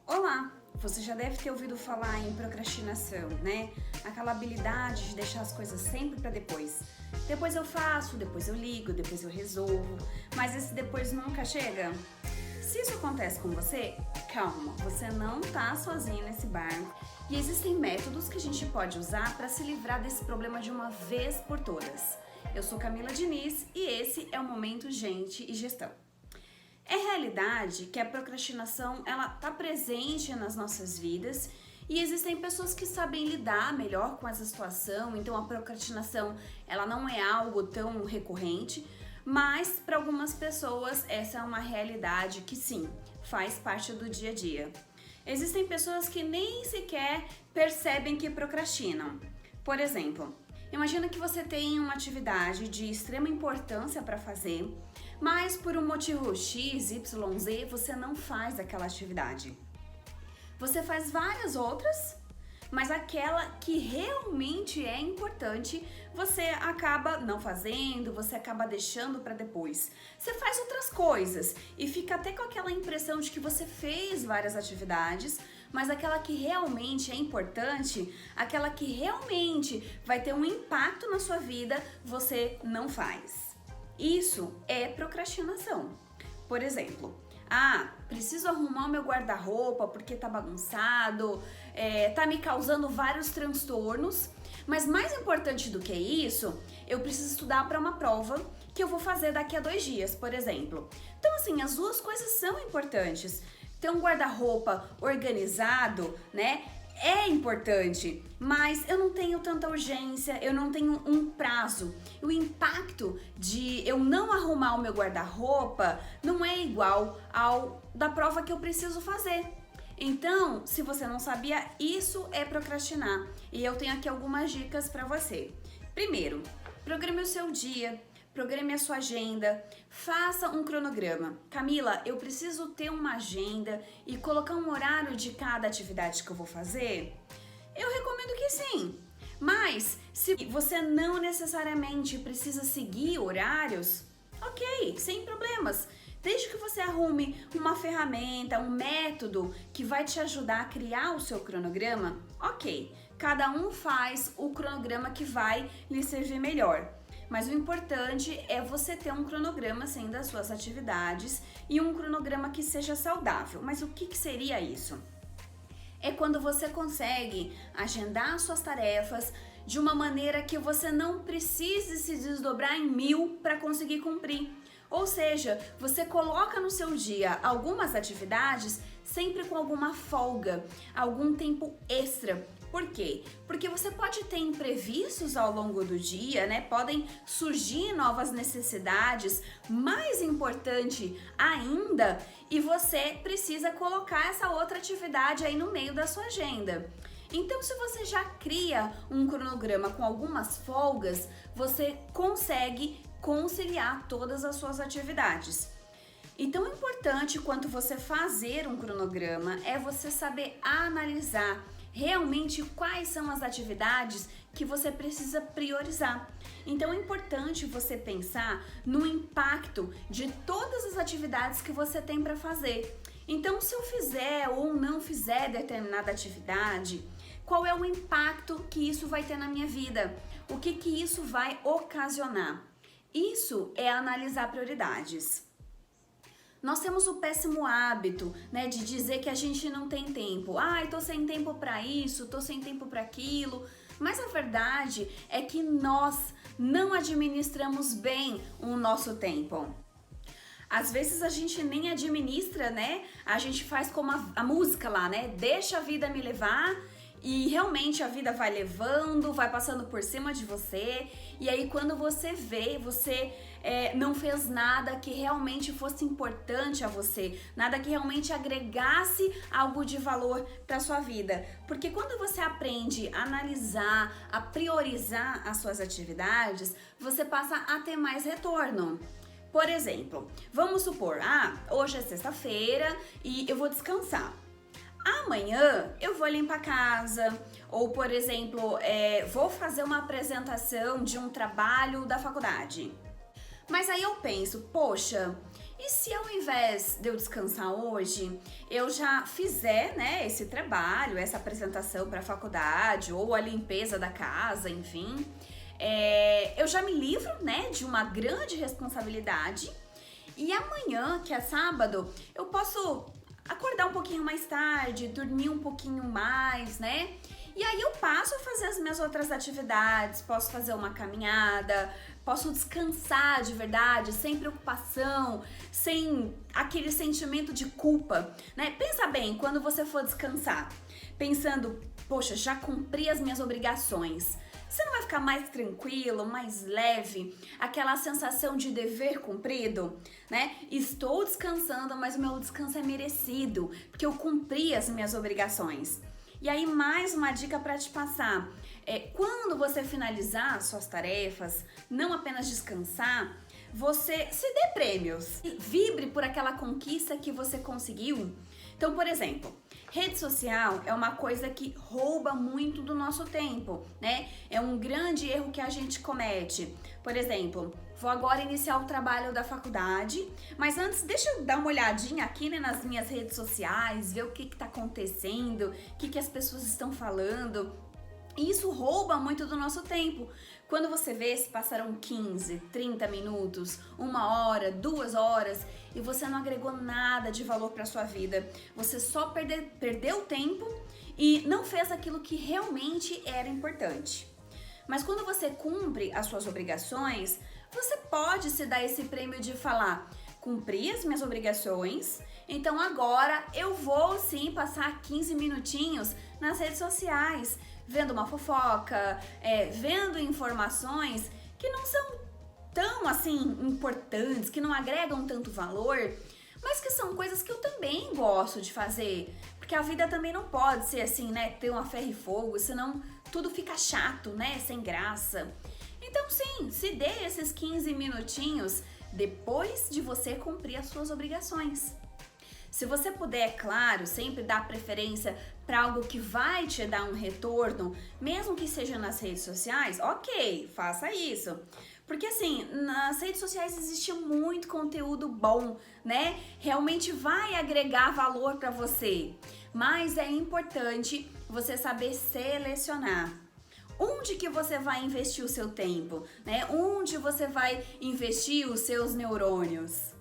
Olá! Você já deve ter ouvido falar em procrastinação, né? Aquela habilidade de deixar as coisas sempre para depois. Depois eu faço, depois eu ligo, depois eu resolvo, mas esse depois nunca chega. Se isso acontece com você, calma, você não tá sozinho nesse barco e existem métodos que a gente pode usar para se livrar desse problema de uma vez por todas. Eu sou Camila Diniz e esse é o Momento Gente e Gestão. É realidade que a procrastinação ela tá presente nas nossas vidas e existem pessoas que sabem lidar melhor com essa situação, então a procrastinação ela não é algo tão recorrente, mas para algumas pessoas essa é uma realidade que sim, faz parte do dia a dia. Existem pessoas que nem sequer percebem que procrastinam. Por exemplo, imagina que você tem uma atividade de extrema importância para fazer, mas por um motivo X, Y, Z, você não faz aquela atividade. Você faz várias outras, mas aquela que realmente é importante, você acaba não fazendo, você acaba deixando para depois. Você faz outras coisas e fica até com aquela impressão de que você fez várias atividades, mas aquela que realmente é importante, aquela que realmente vai ter um impacto na sua vida, você não faz. Isso é procrastinação. Por exemplo, preciso arrumar o meu guarda-roupa porque tá bagunçado, tá me causando vários transtornos, mas mais importante do que isso, eu preciso estudar para uma prova que eu vou fazer daqui a 2 dias, por exemplo. Então assim, as duas coisas são importantes. Ter um guarda-roupa organizado, né? É importante, mas eu não tenho tanta urgência, eu não tenho um prazo. O impacto de eu não arrumar o meu guarda-roupa não é igual ao da prova que eu preciso fazer. Então, se você não sabia, isso é procrastinar. E eu tenho aqui algumas dicas para você. Primeiro, programe o seu dia. Programe a sua agenda, faça um cronograma. Camila, eu preciso ter uma agenda e colocar um horário de cada atividade que eu vou fazer? Eu recomendo que sim. Mas, se você não necessariamente precisa seguir horários, ok, sem problemas. Desde que você arrume uma ferramenta, um método que vai te ajudar a criar o seu cronograma, ok. Cada um faz o cronograma que vai lhe servir melhor. Mas o importante é você ter um cronograma assim das suas atividades e um cronograma que seja saudável. Mas o que seria isso? É quando você consegue agendar suas tarefas de uma maneira que você não precise se desdobrar em 1000 para conseguir cumprir. Ou seja, você coloca no seu dia algumas atividades sempre com alguma folga, algum tempo extra. Por quê? Porque você pode ter imprevistos ao longo do dia, né? Podem surgir novas necessidades, mais importante ainda, e você precisa colocar essa outra atividade aí no meio da sua agenda. Então, se você já cria um cronograma com algumas folgas, você consegue conciliar todas as suas atividades. E tão importante quanto você fazer um cronograma é você saber analisar realmente quais são as atividades que você precisa priorizar. Então é importante você pensar no impacto de todas as atividades que você tem para fazer. Então, se eu fizer ou não fizer determinada atividade, qual é o impacto que isso vai ter na minha vida? O que isso vai ocasionar? Isso é analisar prioridades. Nós temos o péssimo hábito, né, de dizer que a gente não tem tempo. Eu tô sem tempo para isso, tô sem tempo para aquilo. Mas a verdade é que nós não administramos bem o nosso tempo. Às vezes a gente nem administra, né? A gente faz como a música lá, né? Deixa a vida me levar. E realmente a vida vai levando, vai passando por cima de você. E aí quando você vê, você não fez nada que realmente fosse importante a você, nada que realmente agregasse algo de valor para sua vida. Porque quando você aprende a analisar, a priorizar as suas atividades, você passa a ter mais retorno. Por exemplo, vamos supor, hoje é sexta-feira e eu vou descansar. Amanhã eu vou limpar a casa, ou por exemplo, vou fazer uma apresentação de um trabalho da faculdade. Mas aí eu penso, poxa, E se ao invés de eu descansar hoje, eu já fizer, né, esse trabalho, essa apresentação para a faculdade ou a limpeza da casa, enfim, eu já me livro, né, de uma grande responsabilidade. E amanhã, que é sábado, eu posso acordar um pouquinho mais tarde, dormir um pouquinho mais, né? E aí eu passo a fazer as minhas outras atividades, posso fazer uma caminhada, posso descansar de verdade, sem preocupação, sem aquele sentimento de culpa, né? Pensa bem, quando você for descansar, pensando, poxa, já cumpri as minhas obrigações. Você não vai ficar mais tranquilo, mais leve, aquela sensação de dever cumprido, né? Estou descansando, mas o meu descanso é merecido, porque eu cumpri as minhas obrigações. E aí, mais uma dica para te passar. Quando você finalizar suas tarefas, não apenas descansar, você se dê prêmios. Vibre por aquela conquista que você conseguiu. Então, por exemplo, rede social é uma coisa que rouba muito do nosso tempo, né? É um grande erro que a gente comete. Por exemplo, vou agora iniciar o trabalho da faculdade, mas antes deixa eu dar uma olhadinha aqui, né, nas minhas redes sociais, ver o que tá acontecendo, o que as pessoas estão falando. E isso rouba muito do nosso tempo. Quando você vê, se passaram 15, 30 minutos, 1 hora, 2 horas e você não agregou nada de valor para sua vida. Você só perdeu tempo e não fez aquilo que realmente era importante. Mas quando você cumpre as suas obrigações, você pode se dar esse prêmio de falar: cumpri as minhas obrigações, então agora eu vou sim passar 15 minutinhos nas redes sociais, vendo uma fofoca, vendo informações que não são tão assim importantes, que não agregam tanto valor, mas que são coisas que eu também gosto de fazer, porque a vida também não pode ser assim, né, ter uma ferro e fogo, senão tudo fica chato, né, sem graça. Então sim, se dê esses 15 minutinhos depois de você cumprir as suas obrigações. Se você puder, é claro, sempre dar preferência para algo que vai te dar um retorno, mesmo que seja nas redes sociais, ok, faça isso. Porque assim, nas redes sociais existe muito conteúdo bom, né? Realmente vai agregar valor para você. Mas é importante você saber selecionar. Onde que você vai investir o seu tempo, né? Onde você vai investir os seus neurônios?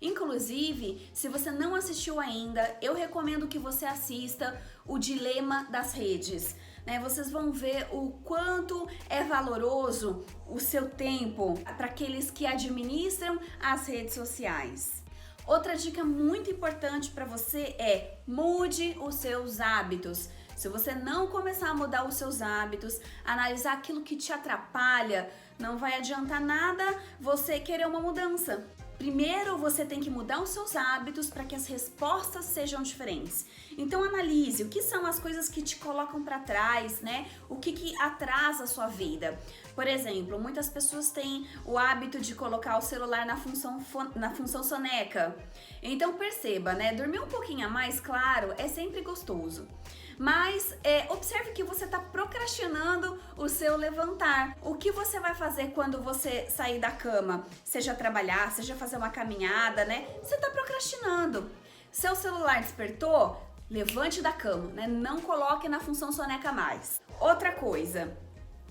Inclusive, se você não assistiu ainda, eu recomendo que você assista o Dilema das Redes, né? Vocês vão ver o quanto é valoroso o seu tempo para aqueles que administram as redes sociais. Outra dica muito importante para você é: mude os seus hábitos. Se você não começar a mudar os seus hábitos, analisar aquilo que te atrapalha, não vai adiantar nada você querer uma mudança. Primeiro, você tem que mudar os seus hábitos para que as respostas sejam diferentes. Então, analise o que são as coisas que te colocam para trás, né? O que atrasa a sua vida. Por exemplo, muitas pessoas têm o hábito de colocar o celular na função soneca. Então, perceba, né? Dormir um pouquinho a mais, claro, é sempre gostoso. Mas observe que você está procrastinando o seu levantar. O que você vai fazer quando você sair da cama? Seja trabalhar, seja fazer uma caminhada, né? Você está procrastinando. Seu celular despertou? Levante da cama, né? Não coloque na função soneca mais. Outra coisa,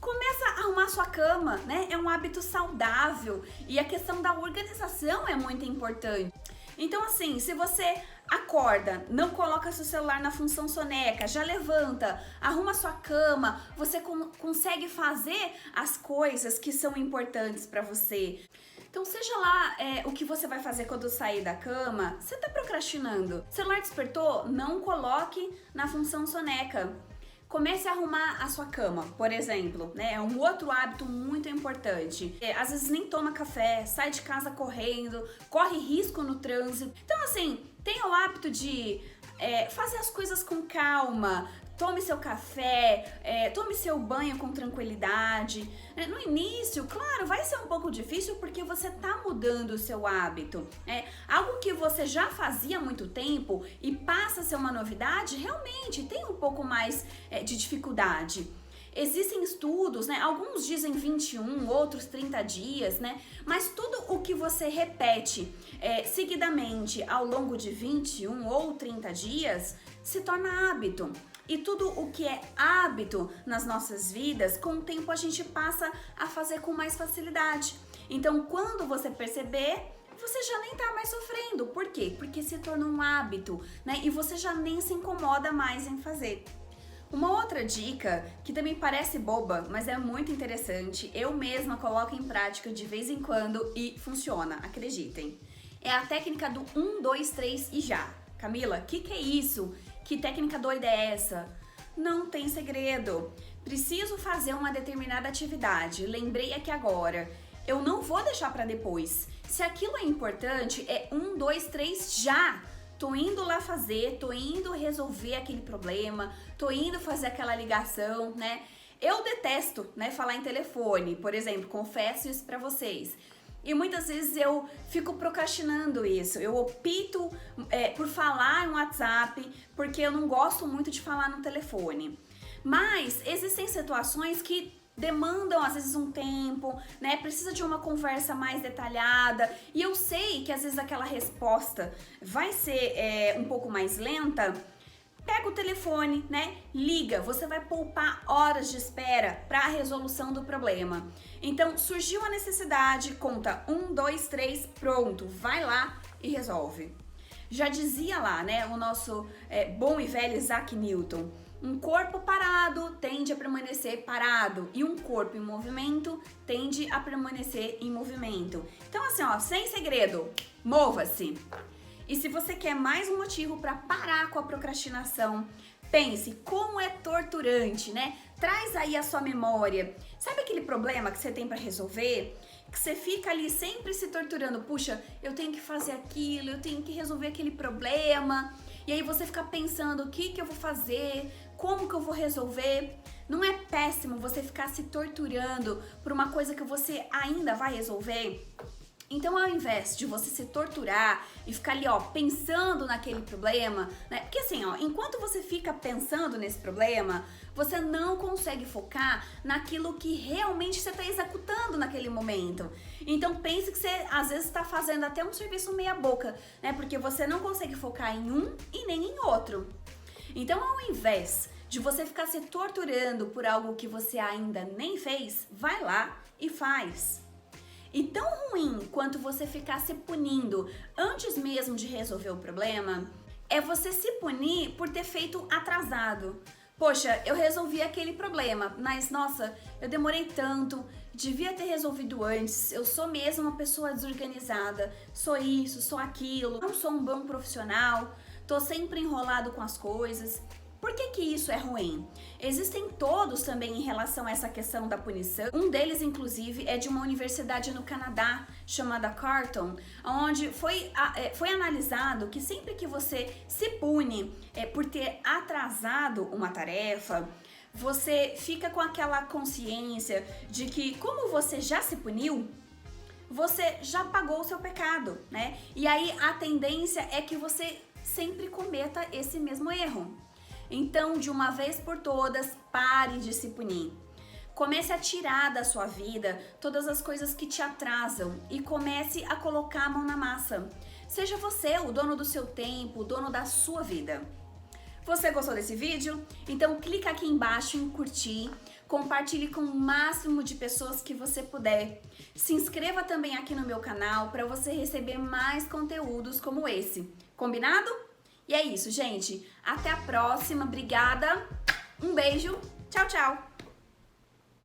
começa a arrumar sua cama, né? É um hábito saudável e a questão da organização é muito importante. Então assim, se você acorda, não coloca seu celular na função soneca, já levanta, arruma sua cama, você consegue fazer as coisas que são importantes para você. Então seja lá o que você vai fazer quando sair da cama, você tá procrastinando. Celular despertou? Não coloque na função soneca. Comece a arrumar a sua cama, por exemplo, né? É um outro hábito muito importante. Às vezes nem toma café, sai de casa correndo, corre risco no trânsito. Então, assim, tenha o hábito de fazer as coisas com calma. Tome seu café, tome seu banho com tranquilidade. No início, claro, vai ser um pouco difícil porque você tá mudando o seu hábito. Algo que você já fazia há muito tempo e passa a ser uma novidade, realmente tem um pouco mais de dificuldade. Existem estudos, né? Alguns dizem 21, outros 30 dias, né? Mas tudo o que você repete seguidamente ao longo de 21 ou 30 dias se torna hábito. E tudo o que é hábito nas nossas vidas, com o tempo a gente passa a fazer com mais facilidade. Então, quando você perceber, você já nem tá mais sofrendo. Por quê? Porque se torna um hábito, né? E você já nem se incomoda mais em fazer. Uma outra dica, que também parece boba, mas é muito interessante, eu mesma coloco em prática de vez em quando e funciona, acreditem. É a técnica do 1, 2, 3 e já. Camila, que é isso? Que técnica doida é essa? Não tem segredo. Preciso fazer uma determinada atividade, lembrei aqui agora. Eu não vou deixar para depois. Se aquilo é importante, é 1, 2, 3 já. Tô indo lá fazer, tô indo resolver aquele problema, tô indo fazer aquela ligação, né? Eu detesto, né, falar em telefone, por exemplo, confesso isso para vocês. E muitas vezes eu fico procrastinando isso. Eu opto por falar no WhatsApp, porque eu não gosto muito de falar no telefone. Mas existem situações que demandam às vezes um tempo, né? Precisa de uma conversa mais detalhada. E eu sei que às vezes aquela resposta vai ser um pouco mais lenta. Pega o telefone, né? Liga, você vai poupar horas de espera para a resolução do problema. Então, surgiu a necessidade, conta 1, 2, 3, pronto, vai lá e resolve. Já dizia lá, né, o nosso bom e velho Isaac Newton, um corpo parado tende a permanecer parado e um corpo em movimento tende a permanecer em movimento. Então, assim, ó, sem segredo, mova-se! E se você quer mais um motivo para parar com a procrastinação, pense como é torturante, né? Traz aí a sua memória. Sabe aquele problema que você tem para resolver? Que você fica ali sempre se torturando. Puxa, eu tenho que fazer aquilo, eu tenho que resolver aquele problema. E aí você fica pensando o que eu vou fazer, como que eu vou resolver. Não é péssimo você ficar se torturando por uma coisa que você ainda vai resolver? Então, ao invés de você se torturar e ficar ali, ó, pensando naquele problema, né? Porque assim, ó, enquanto você fica pensando nesse problema, você não consegue focar naquilo que realmente você está executando naquele momento. Então, pense que você, às vezes, está fazendo até um serviço meia boca, né? Porque você não consegue focar em um e nem em outro. Então, ao invés de você ficar se torturando por algo que você ainda nem fez, vai lá e faz. E tão ruim quanto você ficar se punindo antes mesmo de resolver o problema, é você se punir por ter feito atrasado. Poxa, eu resolvi aquele problema, mas nossa, eu demorei tanto, devia ter resolvido antes, eu sou mesmo uma pessoa desorganizada, sou isso, sou aquilo, não sou um bom profissional, tô sempre enrolado com as coisas. Por que isso é ruim? Existem todos também em relação a essa questão da punição. Um deles, inclusive, é de uma universidade no Canadá, chamada Carleton, onde foi analisado que sempre que você se pune por ter atrasado uma tarefa, você fica com aquela consciência de que, como você já se puniu, você já pagou o seu pecado, né? E aí a tendência é que você sempre cometa esse mesmo erro. Então, de uma vez por todas, pare de se punir. Comece a tirar da sua vida todas as coisas que te atrasam e comece a colocar a mão na massa. Seja você o dono do seu tempo, o dono da sua vida. Você gostou desse vídeo? Então clica aqui embaixo em curtir, compartilhe com o máximo de pessoas que você puder. Se inscreva também aqui no meu canal para você receber mais conteúdos como esse. Combinado? E é isso, gente. Até a próxima. Obrigada. Um beijo. Tchau, tchau.